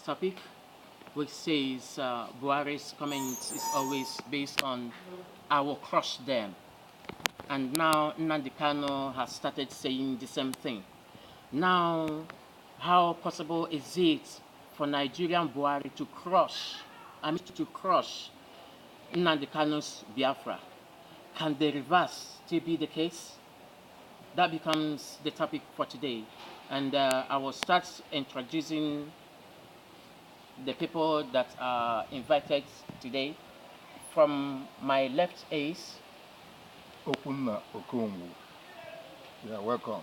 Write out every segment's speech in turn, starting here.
topic, which says Buhari's comments is always based on "I will crush them," and now Nnamdi Kanu has started saying the same thing. Now, how possible is it for Nigerian Buhari to crush Nnamdi Kanu's Biafra? Can the reverse still be the case? That becomes the topic for today. And I will start introducing the people that are invited today. From my left is Okunna Okongwu. You are welcome.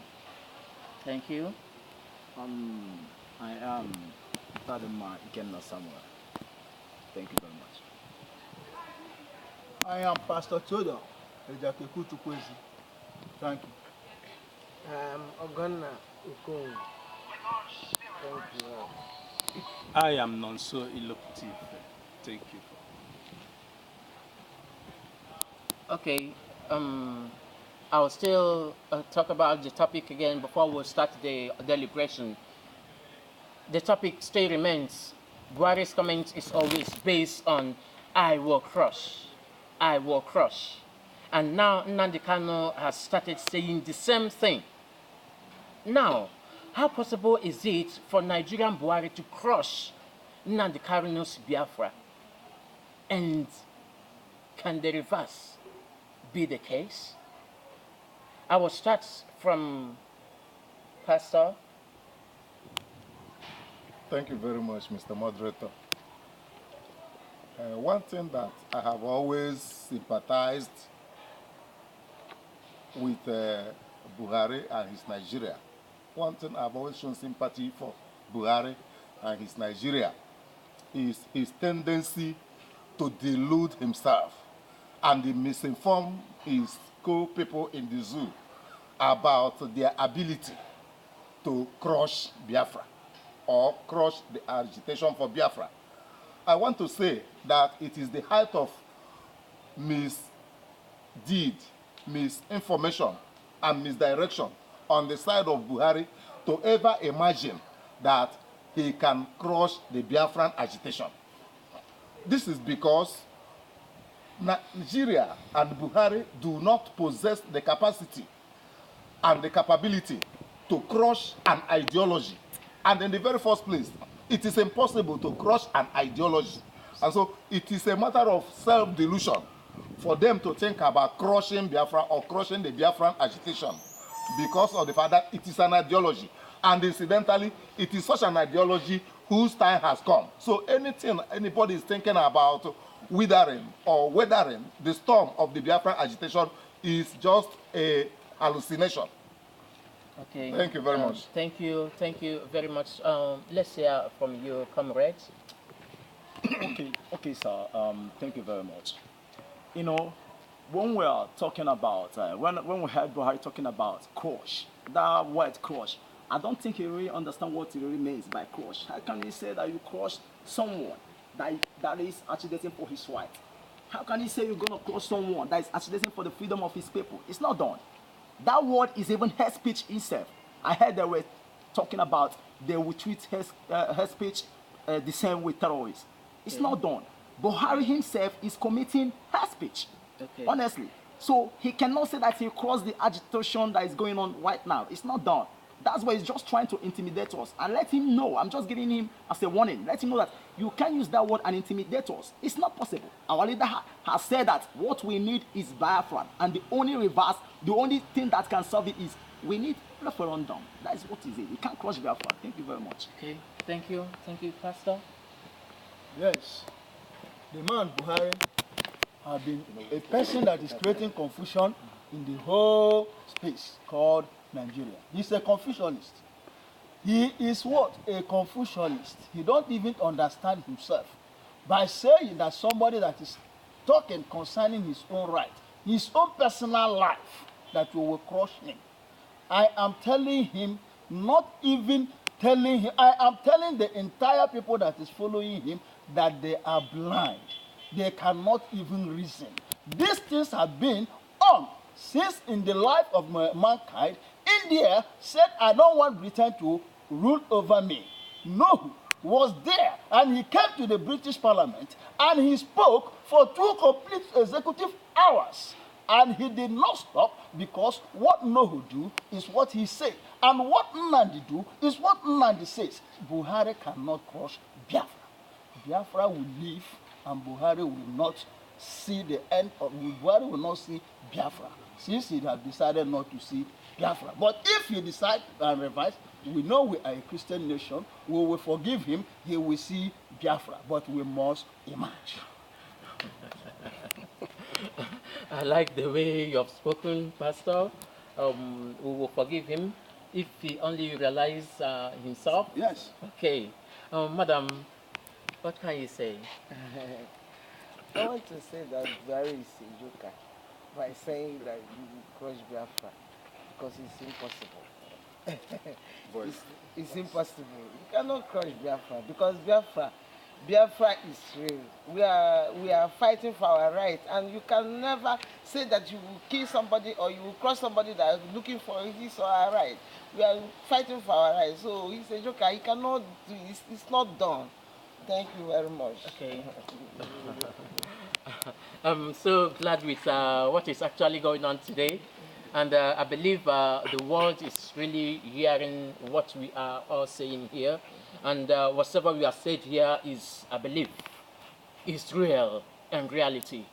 Thank you. I am Tadema Ikenna Samuel. Thank you very much. I am Pastor Todo Ejakeku Chukwezi. Thank you. Ogonna Ukong. Thank you. I am Nonso Ilopti. Thank you. Okay. I'll still talk about the topic again before we start the deliberation. The topic still remains. Buhari's comment is always based on "I will crush, I will crush," and now Nnamdi Kanu has started saying the same thing. Now, how possible is it for Nigerian Buhari to crush Nnamdi Kanu's Biafra? And can the reverse be the case? I will start from Pastor. Thank you very much, Mr. Moderator. One thing that I have always sympathized with Buhari and his Nigeria, one thing I've always shown sympathy for Buhari and his Nigeria is his tendency to delude himself and misinform his co-people in the zoo about their ability to crush Biafra or crush the agitation for Biafra. I want to say that it is the height of misdeed, misinformation, and misdirection on the side of Buhari to ever imagine that he can crush the Biafran agitation. This is because Nigeria and Buhari do not possess the capacity and the capability to crush an ideology. And in the very first place, it is impossible to crush an ideology. And so it is a matter of self-delusion for them to think about crushing Biafra or crushing the Biafran agitation because of the fact that it is an ideology. And incidentally, it is such an ideology whose time has come. So anything anybody is thinking about withering or weathering the storm of the Biafran agitation is just a hallucination. Okay. Thank you very much. Thank you very much. Let's hear from you, comrades. Okay, sir. Thank you very much. You know, when we are talking about when we heard Buhari talking about crush, that word crush, I don't think he really understands what it really means by crush. How can he say that you crush someone that is agitating for his right? How can he say you're gonna crush someone that is agitating for the freedom of his people? It's not done. That word is even hate speech itself. I heard they were talking about they will treat hate speech the same with terrorists. It's not done. Buhari himself is committing hate speech. Honestly. So he cannot say that he crossed the agitation that is going on right now. It's not done. That's why he's just trying to intimidate us. And let him know, I'm just giving him as a warning, let him know that you can't use that word and intimidate us. It's not possible. Our leader has said that what we need is Biafra. And the only reverse, the only thing that can solve it is we need referendum. That is what is it. We can't crush Biafra. Thank you very much. Okay, thank you, Pastor. Yes, the man Buhari has been a person that is creating confusion in the whole space called Nigeria. He's a Confucianist. He is what? A Confucianist. He don't even understand himself. By saying that somebody that is talking concerning his own right, his own personal life, that we will crush him. I am telling him, not even telling him, I am telling the entire people that is following him that they are blind. They cannot even reason. These things have been on since in the life of mankind. India said, I don't want Britain to rule over me. No, was there, and he came to the British Parliament and he spoke for 2 complete executive hours. And he did not stop, because what Nohu do is what he say, and what Nnamdi do is what Nnamdi says. Buhari cannot crush Biafra. Biafra will live, and Buhari will not see the end of Buhari will not see Biafra, since he has decided not to see Biafra. But if he decides and revise, we know we are a Christian nation, we will forgive him, he will see Biafra, but we must emerge. I like the way you have spoken, Pastor. We will forgive him if he only realize himself. Yes. Okay. Madam, what can you say? I want to say that Buhari is a joker by saying that you will crush Biafra, because it's impossible. It's impossible. You cannot crush Biafra, because Biafra is real. We are fighting for our rights, and you can never say that you will kill somebody or you will crush somebody that is looking for his or her right. We are fighting for our rights. So he's a joker. He cannot do it. It's not done. Thank you very much. Okay. I'm so glad with what is actually going on today. And I believe the world is really hearing what we are all saying here. And whatever we have said here is, I believe, is real and reality.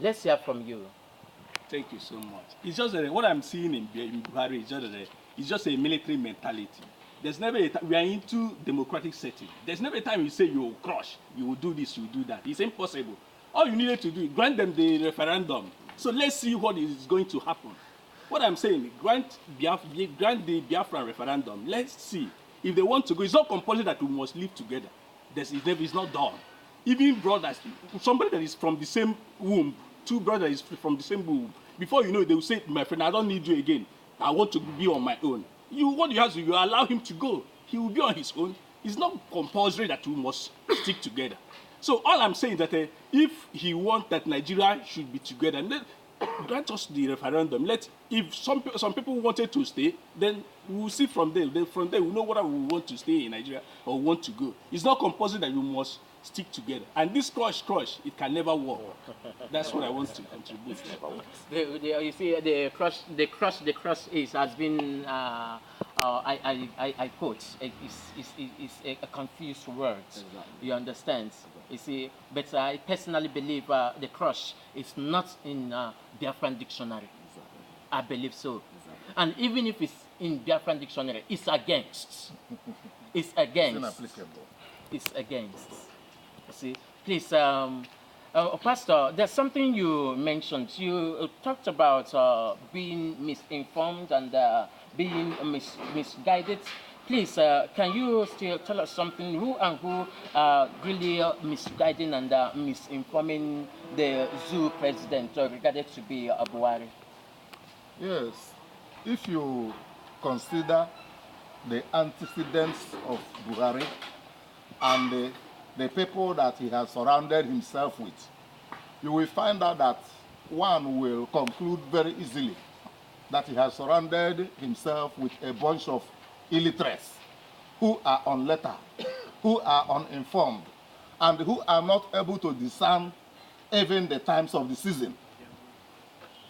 Let's hear from you. Thank you so much. It's just what I'm seeing in Buhari is just a military mentality. There's never a time, we are into democratic setting. There's never a time you say you will crush, you will do this, you will do that. It's impossible. All you needed to do is grant them the referendum. So let's see what is going to happen. What I'm saying, grant the Biafran referendum. Let's see. If they want to go, it's not compulsory that we must live together. It's not done. Even brothers, somebody that is from the same womb, 2 brothers from the same womb, before you know it, they will say, my friend, I don't need you again. I want to be on my own. What you have to do, you allow him to go. He will be on his own. It's not compulsory that we must stick together. So all I'm saying is that if he wants that Nigeria should be together, then grant us the referendum. If some people wanted to stay, then we will see from there. Then from there, we know whether we want to stay in Nigeria or want to go. It's not compulsory that we must stick together. And this crush, it can never work. That's what I want to contribute. You see, the crush has been, I quote, it's a confused word. Exactly. You understand? You see, but I personally believe the crush is not in Biafran dictionary. Exactly. I believe so. Exactly. And even if it's in Biafran dictionary, it's against. It's against. It's inapplicable. It's against. See, please, Pastor, there's something you mentioned. You talked about being misinformed and being misguided. Please, can you still tell us something? Who and who are really misguiding and misinforming the zoo president regarded to be Buhari? Yes. If you consider the antecedents of Buhari and the people that he has surrounded himself with, you will find out that one will conclude very easily that he has surrounded himself with a bunch of illiterates who are unlettered, who are uninformed, and who are not able to discern even the times of the season.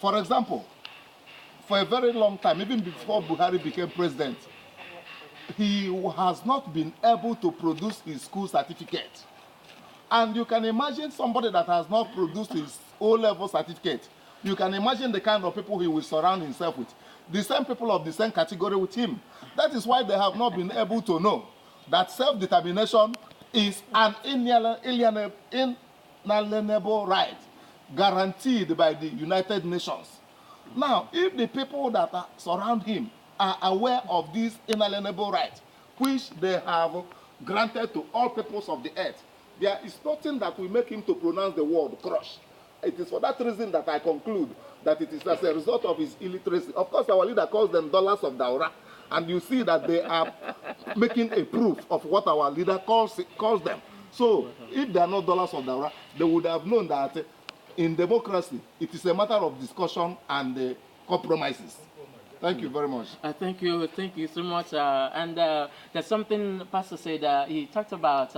For example, for a very long time, even before Buhari became president, he has not been able to produce his school certificate. And you can imagine somebody that has not produced his O-level certificate. You can imagine the kind of people he will surround himself with. The same people of the same category with him. That is why they have not been able to know that self-determination is an inalienable right guaranteed by the United Nations. Now, if the people that surround him are aware of this inalienable right, which they have granted to all peoples of the earth, there is nothing that will make him to pronounce the word crush. It is for that reason that I conclude that it is as a result of his illiteracy. Of course, our leader calls them dollars of Daura, and you see that they are making a proof of what our leader calls them. So, if they are not dollars of Daura, they would have known that in democracy, it is a matter of discussion and compromises. Thank you very much. Thank you so much. And there's something Pastor said. He talked about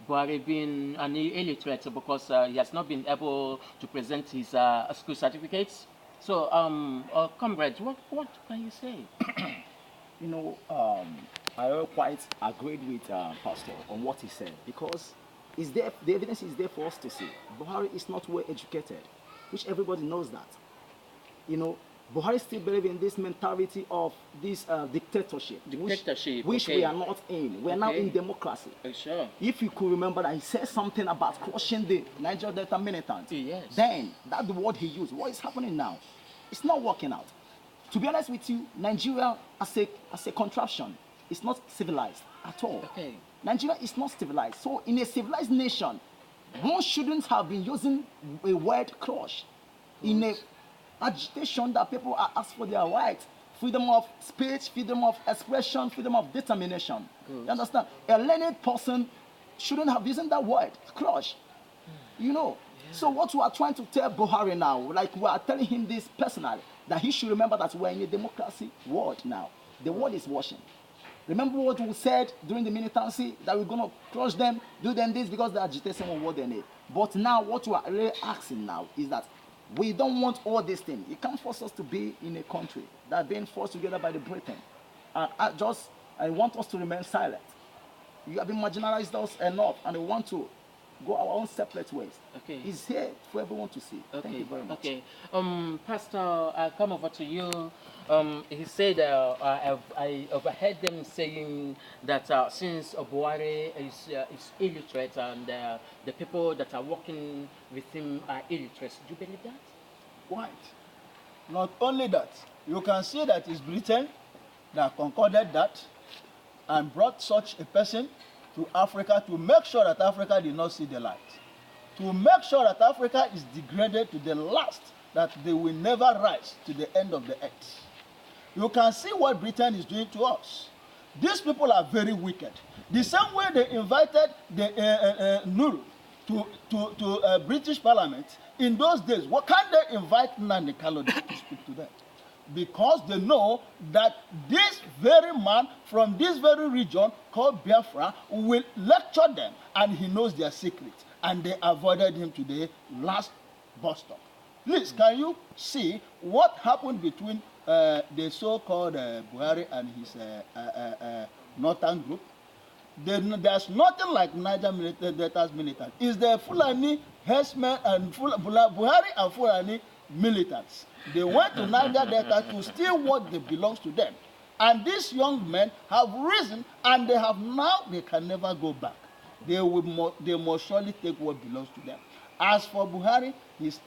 Buhari being an illiterate because he has not been able to present his school certificates. So, comrades, what can you say? You know, I quite agreed with Pastor on what he said because is there, the evidence is there for us to see. Buhari is not well educated, which everybody knows that. You know, Buhari still believes in this mentality of this dictatorship, which okay. we are not in. We are now in democracy. Sure. If you could remember that he said something about crushing the Niger Delta militants, Yes. then that's the word he used. What is happening now? It's not working out. To be honest with you, Nigeria as a contraption is not civilized at all. Okay. Nigeria is not civilized. So in a civilized nation, one shouldn't have been using a word crush in a agitation that people are asked for their rights, freedom of speech, freedom of expression, freedom of determination. Good. You understand? A learned person shouldn't have used that word, crush. You know. Yeah. So what we are trying to tell Buhari now, like we are telling him this personally, that he should remember that we're in a democracy world now. The world is watching. Remember what we said during the militancy, that we're going to crush them, do them this because they're agitating on what they need. But now what we are really asking now is that we don't want all these things. It can't force us to be in a country that are being forced together by the Britain. I want us to remain silent. You have been marginalized us enough, and we want to go our own separate ways. Okay. It's here for everyone to see. Okay. Thank you very much. Okay. Pastor, I'll come over to you. He said, I overheard them saying that since Buhari is illiterate and the people that are working with him are illiterate, do you believe that? Right. Not only that, you can see that it's Britain that concorded that and brought such a person to Africa to make sure that Africa did not see the light. To make sure that Africa is degraded to the last, that they will never rise to the end of the earth. You can see what Britain is doing to us. These people are very wicked. The same way they invited the Nuru to British Parliament, in those days, what can they invite Nnamdi Kanu to speak to them? Because they know that this very man from this very region called Biafra will lecture them, and he knows their secrets, and they avoided him to the last bus stop. Please, can you see what happened between the so-called Buhari and his northern group? There's nothing like Niger Delta's militants. It's the Fulani herdsmen and Buhari and Fulani militants. They went to Niger Delta to steal what belongs to them. And these young men have risen, and they can never go back. They must surely take what belongs to them. As for Buhari, he's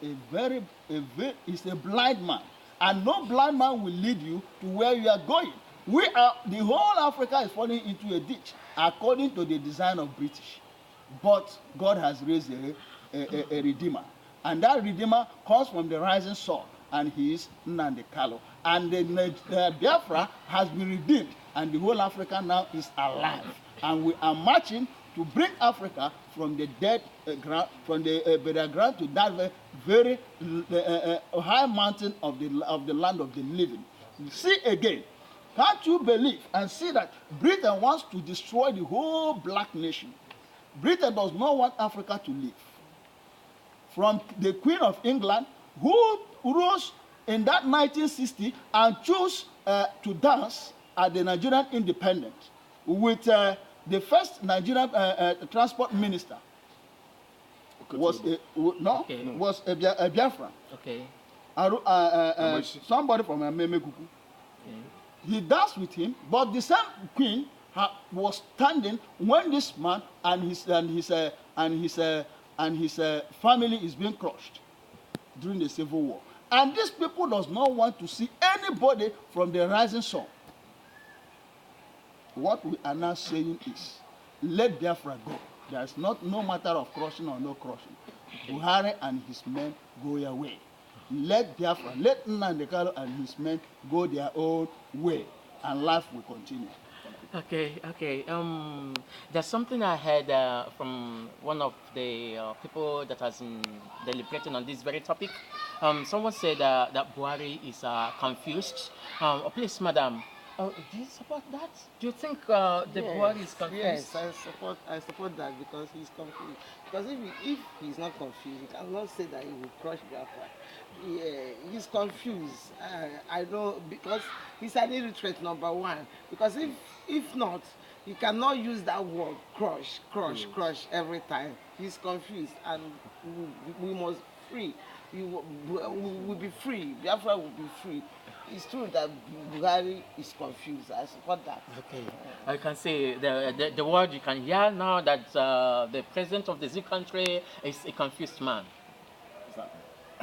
a blind man. And no blind man will lead you to where you are going. The whole Africa is falling into a ditch according to the design of British. But God has raised a redeemer. And that redeemer comes from the rising sun, and he is Nnamdi Kanu. And the Biafra has been redeemed, and the whole Africa now is alive. And we are marching to bring Africa from the dead ground, from the burial ground to that very high mountain of the land of the living. See again, can't you believe and see that Britain wants to destroy the whole black nation? Britain does not want Africa to live. From the Queen of England, who rose in that 1960 and chose to dance at the Nigerian independence with the first Nigerian transport minister was a Biafran. Okay. Somebody from Memekuku. He danced with him, but the same queen was standing when this man and his family is being crushed during the Civil War. And these people does not want to see anybody from the rising sun. What we are now saying is, let Biafra go. There's no matter of crushing or no crushing. Buhari and his men go their way. Let Biafra, let Nnamdi Kanu and his men go their own way, and life will continue. Okay. There's something I heard from one of the people that has been deliberating on this very topic. Someone said that Buhari is confused. Please, madam, do you support that? Do you think the Buhari is confused? Yes, I support that because he's confused. Because if he's not confused, he cannot say that he will crush Biafra. Yeah, he's confused. I know because he's an illiterate, number one. Because if not, he cannot use that word crush, crush, crush every time. He's confused, and we must free. We will be free. Biafra will be free. It's true that Buhari is confused. I support that. Okay, I can say the word you can hear now that the president of the Z country is a confused man.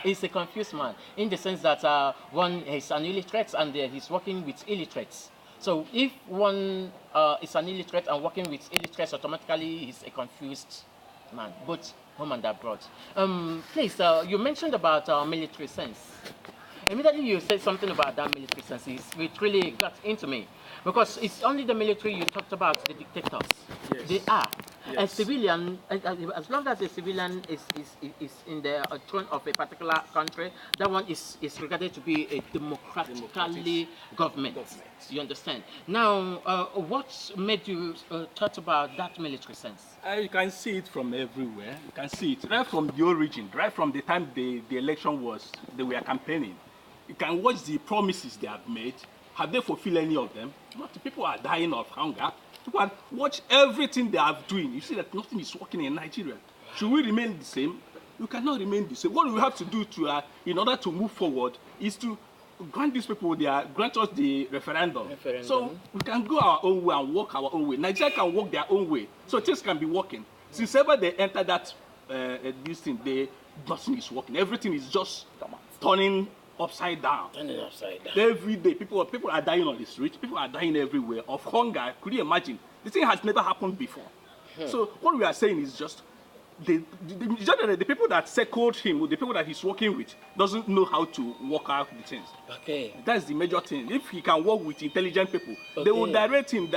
He's a confused man in the sense that one is an illiterate and he's working with illiterates. So if one is an illiterate and working with illiterates, automatically he's a confused man, both home and abroad. Please, you mentioned about military sense. Immediately you said something about that military sense. It really got into me. Because it's only the military you talked about, the dictators. Yes. They are. Yes. A civilian, as long as a civilian is in the throne of a particular country, that one is regarded to be a democratically government. You understand? Now, what made you thought about that military sense? You can see it from everywhere. You can see it right from the origin, right from the time the election was, they were campaigning. You can watch the promises they have made. Have they fulfilled any of them? Not. People are dying of hunger. You can watch everything they are doing. You see that nothing is working in Nigeria. Should we remain the same? You cannot remain the same. What we have to do to, in order to move forward, is to grant these people grant us the referendum. So we can go our own way and walk our own way. Nigeria can walk their own way. So things can be working. Since ever they enter that this thing, nothing is working. Everything is just turning upside down. Every day, people are dying on the streets. People are dying everywhere of hunger. Could you imagine? The thing has never happened before. So what we are saying is just the people that circled him, the people that he's working with, doesn't know how to work out the things. Okay. That's the major thing. If he can work with intelligent people, they will direct him.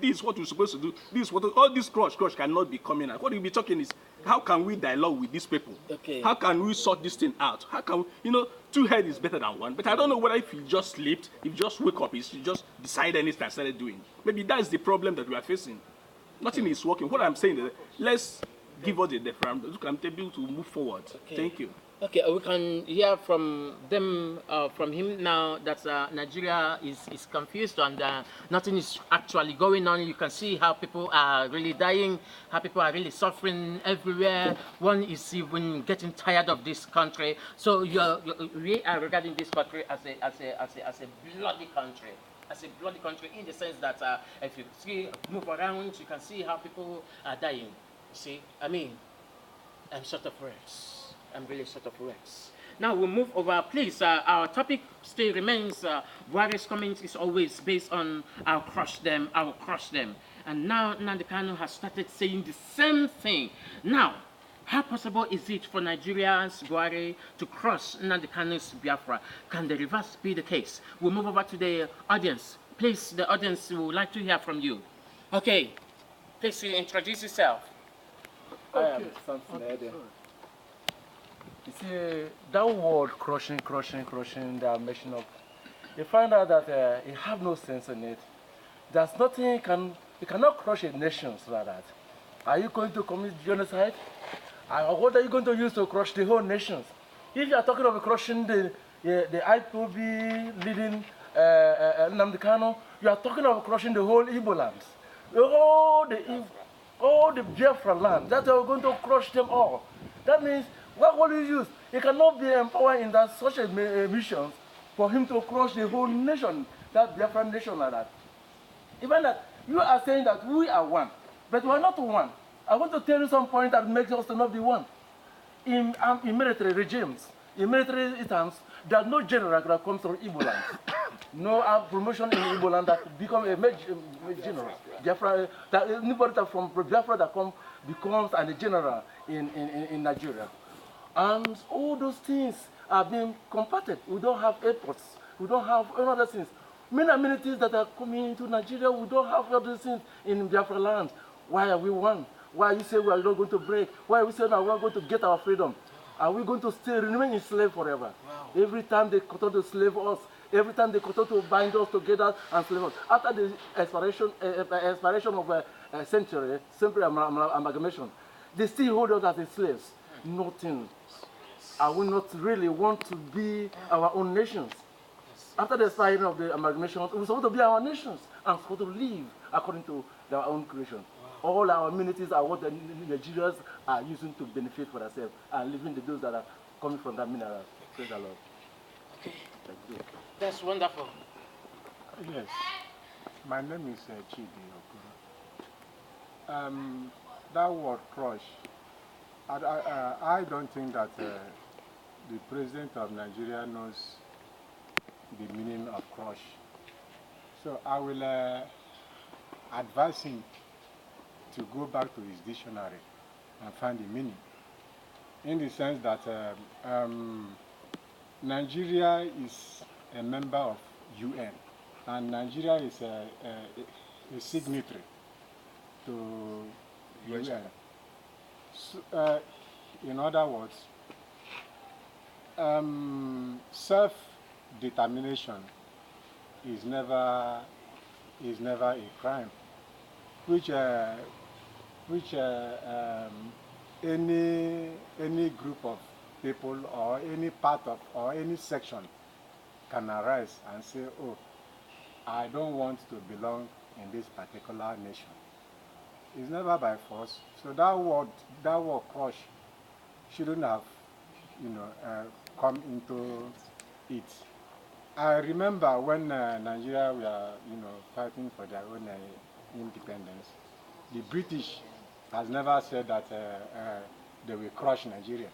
This is what you're supposed to do. This what all this crush cannot be coming out. What you'll be talking is, how can we dialogue with these people? Okay. How can we sort this thing out? How can we, two heads is better than one. But I don't know whether if he just slept, if he just wake up, he just decide anything and started doing. Maybe that's the problem that we are facing. Nothing is working. What I'm saying is, let's give us the referendum. We can be able to move forward. Okay. Thank you. Okay, we can hear from them, from him now that Nigeria is confused and nothing is actually going on. You can see how people are really dying, how people are really suffering everywhere. One is even getting tired of this country. So we are regarding this country as a bloody country. As a bloody country, in the sense that if you move around, you can see how people are dying. You see, I mean, I'm short of words. I'm really short of words. Now we'll move over, please. Our topic still remains, Buhari's comment is always based on I'll crush them, I'll crush them. And now Nnamdi Kanu has started saying the same thing. Now, how possible is it for Nigeria's Buhari to crush Nnamdi Kanu's Biafra? Can the reverse be the case? We'll move over to the audience. Please, the audience would like to hear from you. Okay, please introduce yourself. I am something You see, that word crushing, they are mentioning of, you find out that it have no sense in it. There's nothing you cannot crush a nation like that. Are you going to commit genocide? What are you going to use to crush the whole nations? If you are talking of crushing the IPOB leading Nnamdi Kanu, you are talking of crushing the whole Igbo lands. All the Biafra land, that you are going to crush them all. That means, what will you use? He cannot be empowered in that such a mission for him to crush the whole nation, that Biafra nation like that. Even that, you are saying that we are one, but we are not one. I want to tell you some point that makes us to not be one. In military regimes, in military terms, there are no general that comes from Igbo land. No promotion in Igbo land that become a general. Biafra, anybody that from Biafra that becomes a general in Nigeria. And all those things are being compacted. We don't have airports. We don't have other things. Many amenities that are coming into Nigeria, we don't have other things in Biafra land. Why are we one? Why you say we are not going to break? Why we say now we are going to get our freedom? Are we going to stay remain enslaved forever? Wow. Every time they continue to slave us, every time they continue to bind us together and slave us. After the expiration of a century amalgamation, they still hold us as slaves. Nothing. I will not really want to be our own nations. After the expiration of the amalgamation, we're supposed to be our nations and supposed to live according to their own creation. Wow. All our amenities are what the Nigerians are using to benefit for themselves and leaving the those that are coming from that mineral. Praise the Lord. Okay. Thank you. That's wonderful. Yes. My name is Chidi Okoro. That word crush, I don't think that the president of Nigeria knows the meaning of crush. So I will advise him to go back to his dictionary and find the meaning. In the sense that Nigeria is a member of UN, and Nigeria is a signatory to UN. So, in other words, self-determination is never a crime, which any group of people or any part of or any section can arise and say, oh, I don't want to belong in this particular nation. It's never by force. So that word crush shouldn't have, come into it. I remember when Nigeria were, fighting for their own independence. The British has never said that they will crush Nigeria.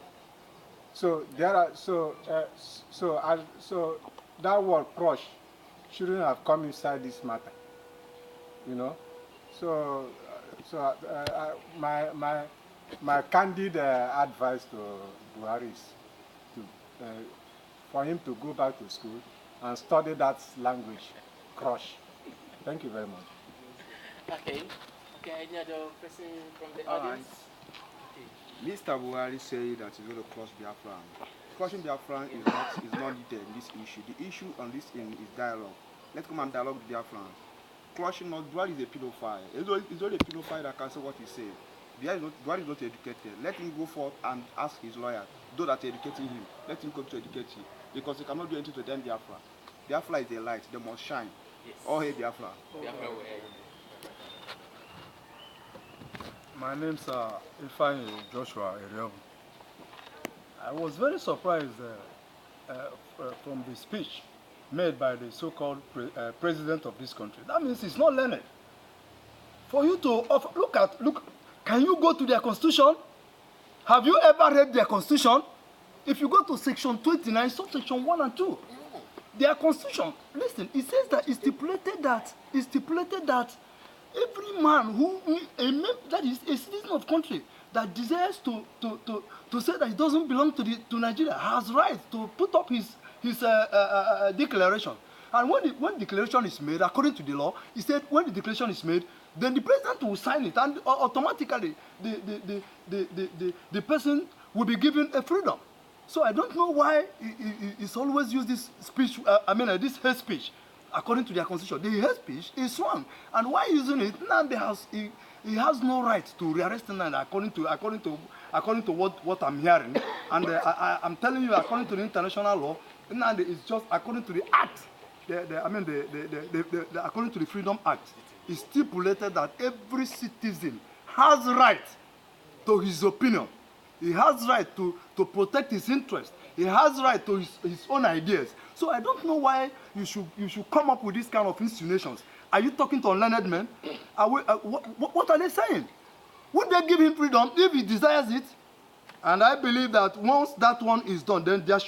So that word crush shouldn't have come inside this matter, So my candid advice to Buhari is for him to go back to school and study that language, crush. Thank you very much. Okay. Any other person from the audience? Okay. Mr. Buhari said that he's going to crush Biafra. Crushing Biafra is not needed in this issue. The issue on this thing is dialogue. Let's come and dialogue with Biafrans. Crushing Buhari is a pedophile. It's only a pedophile that can say what he said. Buhari is not educated. Let him go forth and ask his lawyer, those that are educating him. Let him come to educate him. Because he cannot do anything to them Biafra. Biafra is a light. They must shine. Yes. All hail Biafra. Biafra will hail. My name's Ifeanyi Joshua Eriobu. I was very surprised from the speech made by the so-called president of this country. That means he's not learned. For you to offer, look, can you go to their constitution? Have you ever read their constitution? If you go to section 29, subsection 1 and 2, their constitution, listen, it says that it stipulated that every man that is a citizen of country that desires to say that he doesn't belong to Nigeria has right to put up his declaration. And when declaration is made, according to the law, he said when the declaration is made, then the president will sign it, and automatically the person will be given a freedom. So I don't know why he's always used this speech. This hate speech. According to their constitution, the hate speech is wrong, and why using it? Nnamdi he has no right to rearrest Nnamdi according to what I'm hearing, and I'm telling you, according to the international law, Nnamdi is just according to the act. According to the Freedom Act, it stipulated that every citizen has right to his opinion. He has right to protect his interest. He has right to his own ideas. So I don't know why you should come up with this kind of insinuations. Are you talking to unlearned men? What are they saying? Would they give him freedom if he desires it? And I believe that once that one is done, then there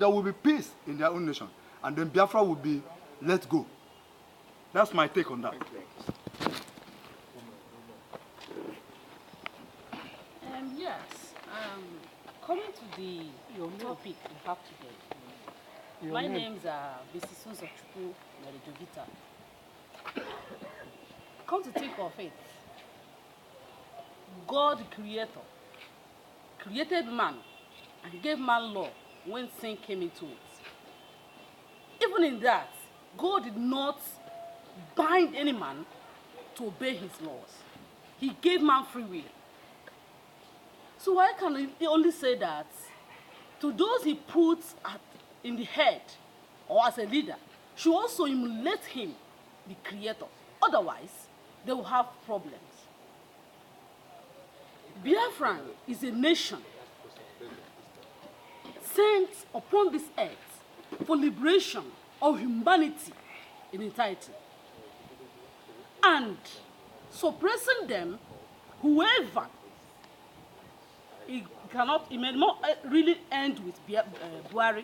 will be peace in their own nation. And then Biafra will be let go. That's my take on that. Yes. Coming to your topic we have today. My name's Mrs. Suzuchukwu Meridovita. Come to think of it, God creator created man and he gave man law when sin came into it. Even in that, God did not bind any man to obey his laws. He gave man free will. So why can he only say that to those he puts in the head or as a leader should also emulate him, the creator? Otherwise, they will have problems. Biafra is a nation sent upon this earth for liberation of humanity in entirety. And suppressing them, whoever, it may not really end with Buhari,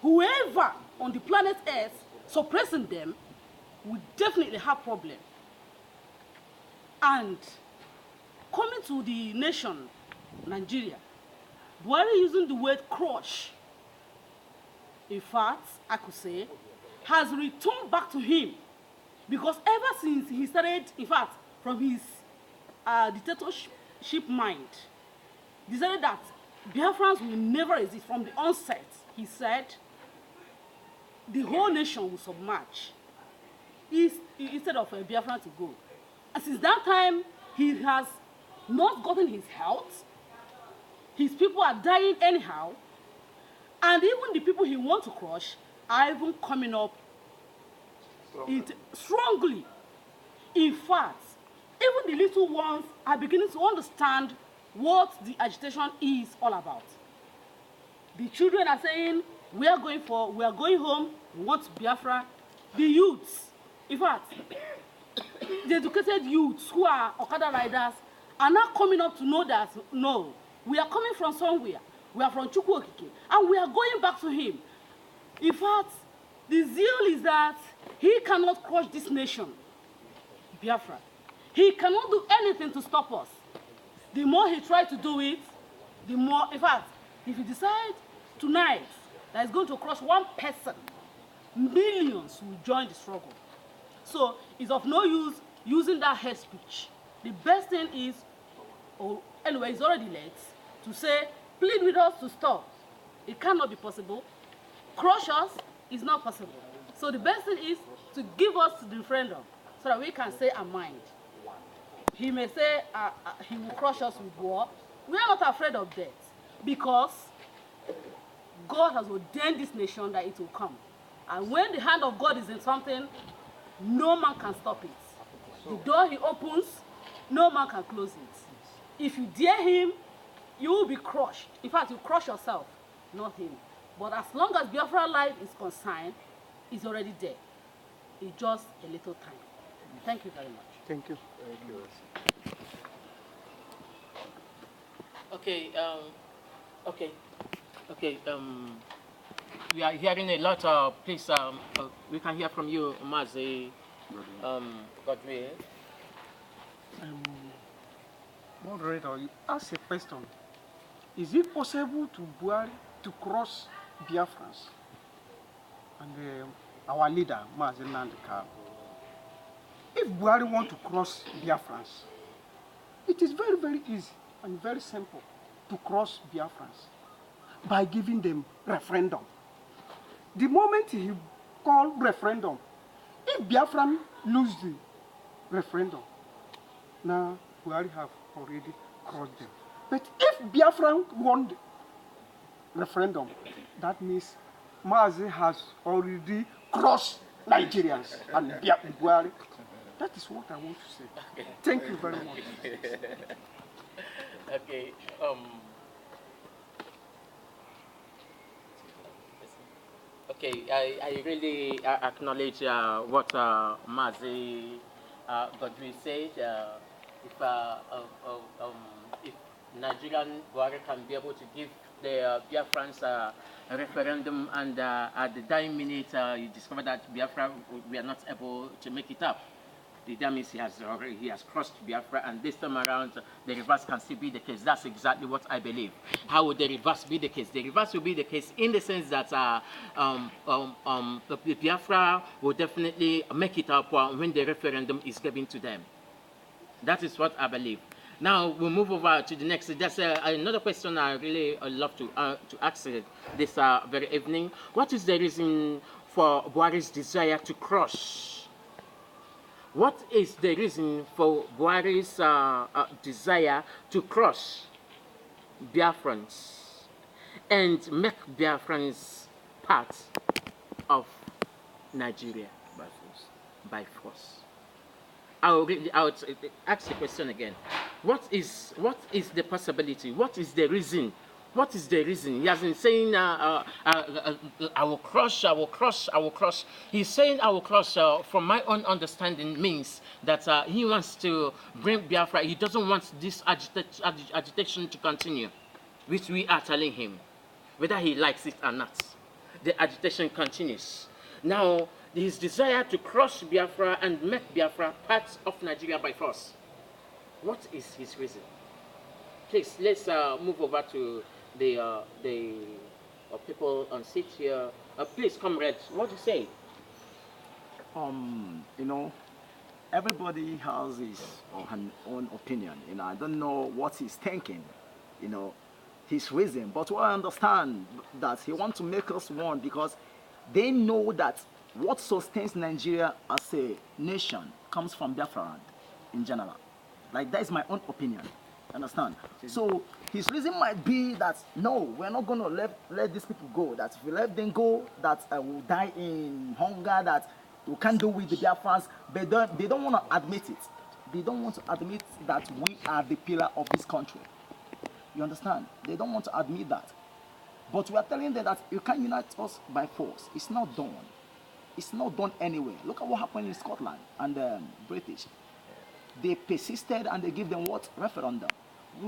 whoever on the planet Earth suppressing them will definitely have problem. And coming to the nation, Nigeria, Buhari using the word crush, in fact, I could say, has returned back to him. Because ever since he started, in fact, from his dictatorship mind, decided that Biafrans will never exist from the onset. He said the whole nation will submerge instead of Biafran to go. And since that time, he has not gotten his health. His people are dying anyhow. And even the people he wants to crush are even coming up strongly. In fact, even the little ones are beginning to understand what the agitation is all about. The children are saying, we are going home, we want Biafra. The youths, in fact, the educated youths who are Okada riders are now coming up to know that, no, we are coming from somewhere. We are from Chukwuokike, and we are going back to him. In fact, the zeal is that he cannot crush this nation, Biafra. He cannot do anything to stop us. The more he tries to do it, the more, in fact, if he decides tonight that he's going to crush one person, millions will join the struggle. So it's of no use using that hate speech. The best thing is, anyway, it's already late, to say, plead with us to stop. It cannot be possible. Crush us is not possible. So the best thing is to give us the referendum so that we can say our mind. He may say he will crush us with war. We are not afraid of death because God has ordained this nation that it will come. And when the hand of God is in something, no man can stop it. The door he opens, no man can close it. If you dare him, you will be crushed. In fact, you crush yourself, not him. But as long as Biafra life is concerned, it's already there. It's just a little time. Thank you very much. Thank you. Thank you. We are hearing a lot of, please, we can hear from you, Mazi Godwin. Moderator, you ask a question. Is it possible to Buhari to cross Biafrans and our leader, Nnamdi Kanu? If Buhari want to cross Biafrans, it is very, very easy and very simple to cross Biafrans by giving them referendum. The moment he call referendum, if Biafran lose the referendum, now Buhari have already crossed them. But if Biafran won the referendum, that means Mazi has already crossed Nigerians and Buhari. That is what I want to say. Okay. Thank you very much. Okay. Okay. I really acknowledge what Mazi Godwin said. If Nigerian Buhari can be able to give the Biafrans a referendum, and at the dying minute you discover that Biafra we are not able to make it up, that means he has crossed Biafra, and this time around the reverse can still be the case. That's exactly what I believe. How would the reverse be the case? The reverse will be the case in the sense that the Biafra will definitely make it up when the referendum is given to them. That is what I believe. Now we'll move over to the next. There's another question I really love to ask this very evening. What is the reason for Buhari's desire to crush? What is the reason for Buhari's desire to crush Biafrans and make Biafrans part of Nigeria by force? I'll ask the question again. What is the possibility? What is the reason? What is the reason? He has been saying, I will crush, I will crush, I will crush. He's saying, I will crush, from my own understanding, means that he wants to bring Biafra. He doesn't want this agitation to continue, which we are telling him, whether he likes it or not. The agitation continues. Now, his desire to crush Biafra and make Biafra part of Nigeria by force. What is his reason? Please, let's move over to the people on seat here. Please, comrades, what do you say? You know, everybody has his or her own opinion. You know, I don't know what he's thinking. You know, his reason. But I understand that he wants to make us one because they know that what sustains Nigeria as a nation comes from Biafra land in general. Like, that is my own opinion. Understand? So his reason might be that no, we're not going to let these people go. That if we let them go, that we'll die in hunger. That we can't do with the Biafrans. But they don't want to admit it. They don't want to admit that we are the pillar of this country. You understand? They don't want to admit that. But we are telling them that you can't unite us by force. It's not done. It's not done anywhere. Look at what happened in Scotland and British. They persisted and they give them what? Referendum.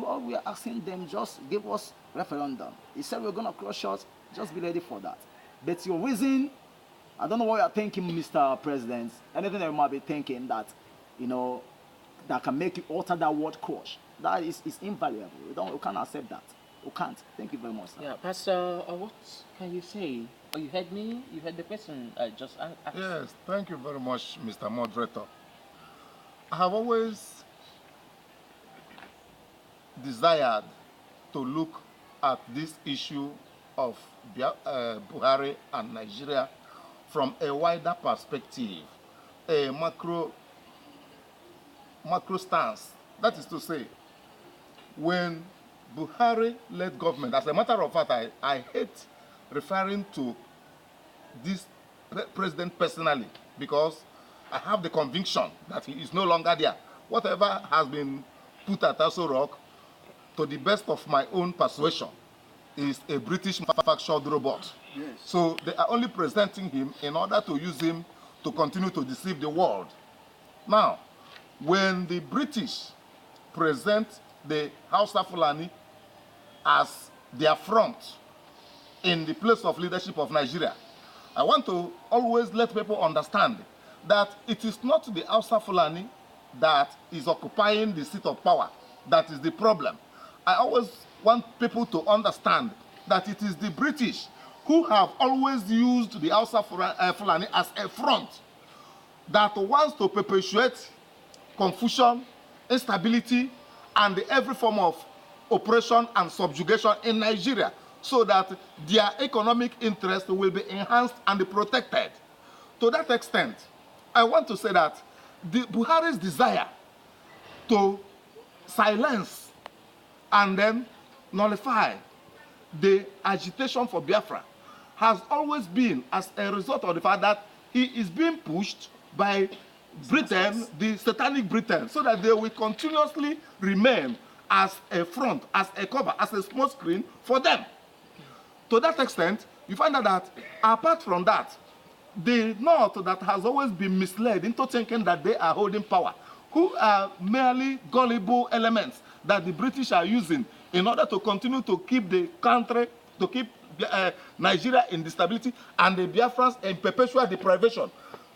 All we are asking them, just give us referendum. He said we're going to crush us, just be ready for that. But your reason, I don't know what you're thinking, Mr. President. Anything that you might be thinking that, you know, that can make you alter that word crush. That is invaluable. We can't accept that. We can't. Thank you very much, sir. Yeah, Pastor, what can you say? Oh, you heard me? You heard the question I just asked? Yes, thank you very much, Mr. Moderator. I have always desired to look at this issue of Buhari and Nigeria from a wider perspective, a macro stance. That is to say, when Buhari led government, as a matter of fact, I hate referring to this president personally because I have the conviction that he is no longer there. Whatever has been put at Aso Rock, to the best of my own persuasion, is a British manufactured robot. Yes. So they are only presenting him in order to use him to continue to deceive the world. Now, when the British present the Hausa Fulani as their front in the place of leadership of Nigeria, I want to always let people understand that it is not the Hausa Fulani that is occupying the seat of power that is the problem. I always want people to understand that it is the British who have always used the Hausa Fulani as a front that wants to perpetuate confusion, instability, and every form of oppression and subjugation in Nigeria so that their economic interest will be enhanced and protected. To that extent, I want to say that the Buhari's desire to silence and then nullify the agitation for Biafra has always been as a result of the fact that he is being pushed by Britain, the satanic Britain, so that they will continuously remain as a front, as a cover, as a smoke screen for them. To that extent, you find out that apart from that, the North that has always been misled into thinking that they are holding power, who are merely gullible elements that the British are using in order to continue to keep the country, to keep Nigeria in instability and the Biafrans in perpetual deprivation.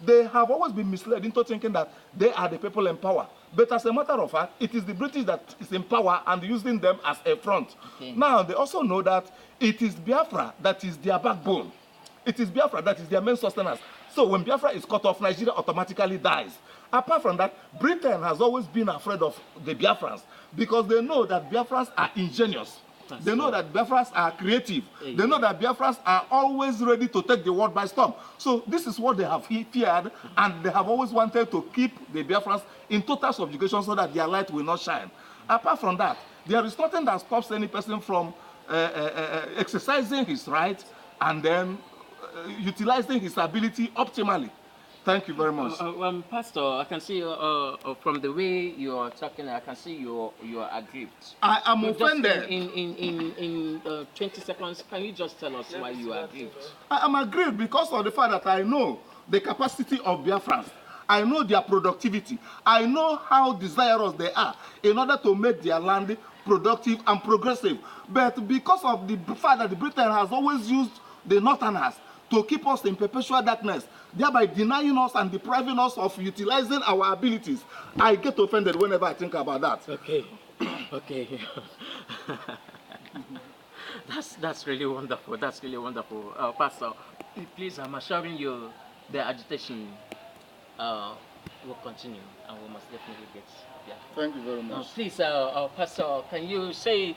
They have always been misled into thinking that they are the people in power. But as a matter of fact, it is the British that is in power and using them as a front. Okay. Now, they also know that it is Biafra that is their backbone. It is Biafra that is their main sustenance. So when Biafra is cut off, Nigeria automatically dies. Apart from that, Britain has always been afraid of the Biafrans because they know that Biafrans are ingenious. They know that Biafrans are creative. They know that Biafrans are always ready to take the world by storm. So this is what they have feared, and they have always wanted to keep the Biafrans in total subjugation so that their light will not shine. Apart from that, there is nothing that stops any person from exercising his right and then utilizing his ability optimally. Thank you very much. Pastor, I can see from the way you are talking, I can see you are aggrieved. I am offended. In 20 seconds, can you just tell us why you are aggrieved? I am aggrieved because of the fact that I know the capacity of Biafrans. I know their productivity. I know how desirous they are in order to make their land productive and progressive. But because of the fact that Britain has always used the Northerners to keep us in perpetual darkness, thereby denying us and depriving us of utilizing our abilities, I get offended whenever I think about that. Okay, okay. That's really wonderful. That's really wonderful, Pastor. Please, I'm assuring you, the agitation will continue, and we must definitely get there. Thank you very much. Please, Pastor, can you say?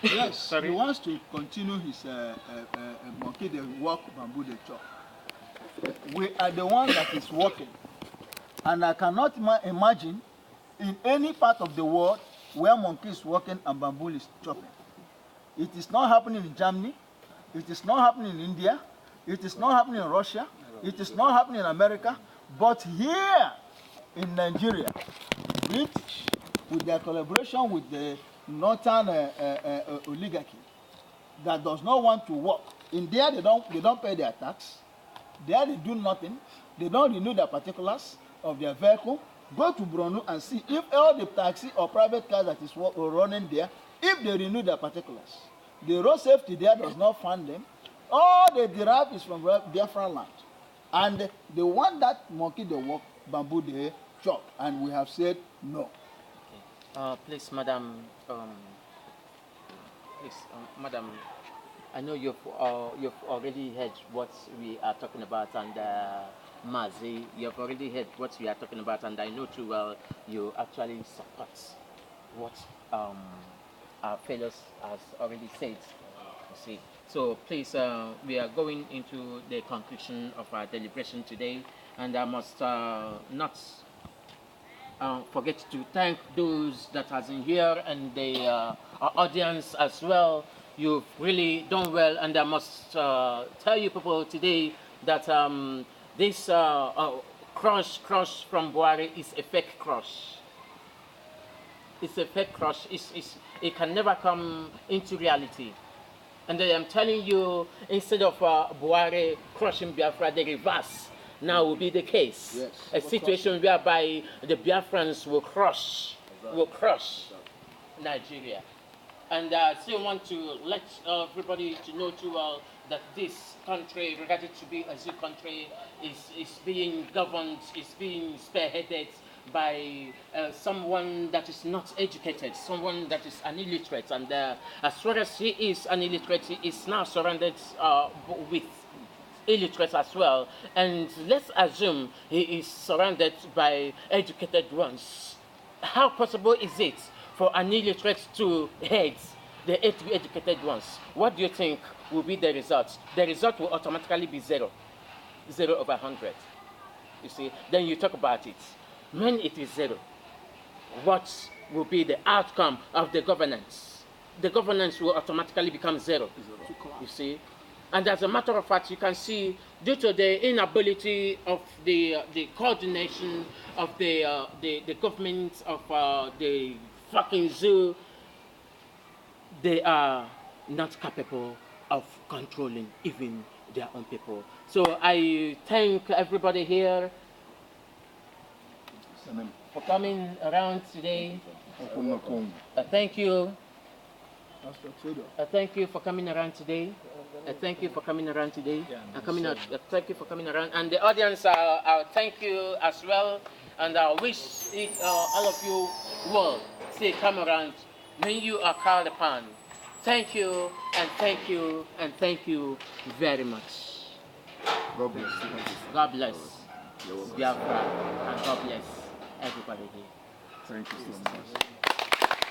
Yes, sorry. he wants to continue his monkey the walk, bamboo the chop. We are the one that is working, and I cannot imagine in any part of the world where monkey is working and bamboo is chopping. It is not happening in Germany. It is not happening in India. It is not happening in Russia. It is not happening in America. But here in Nigeria, British, with their collaboration with the northern oligarchy, that does not want to work. In there, they don't pay their tax. There, they do nothing. They don't renew their particulars of their vehicle. Go to Brno and see if all the taxi or private cars that is running there, if they renew their particulars. The road safety there does not fund them. All they derive is from Biafra land. And they want that monkey they work, bamboo they chop. And we have said no. Okay. Please, madam, madam, I know you've already heard what we are talking about, and Mazi, you've already heard what we are talking about, and I know too well you actually support what our fellows has already said. You see. So please, we are going into the conclusion of our deliberation today, and I must not forget to thank those that has in here and the our audience as well. You've really done well, and I must tell you people today that this crush from Buhari is a fake crush. It's a fake crush. It can never come into reality. And I am telling you, instead of Buhari crushing Biafra, the reverse now will be the case. Yes. A situation whereby the Biafrans will crush Nigeria. And I still want to let everybody to know too well that this country, regarded to be a zoo country, is being governed, is being spearheaded by someone that is not educated, someone that is an illiterate, and as far as he is an illiterate, he is now surrounded with illiterates as well, and let's assume he is surrounded by educated ones. How possible is it for an illiterate to head the educated ones? What do you think will be the result? The result will automatically be 0 over 100. You see, then you talk about it. When it is 0, what will be the outcome of the governance? The governance will automatically become 0. You see, and as a matter of fact, you can see due to the inability of the coordination of the government of the fucking zoo, they are not capable of controlling even their own people. So I thank everybody here for coming around today. Thank you. Thank you for coming around today. Thank you for coming around today. Thank you for coming around. And the audience, I'll thank you as well. And I wish all of you will say come around when you are called upon. Thank you, and thank you, and thank you very much. God bless. God bless Biafra, and God bless everybody here. Thank you so much.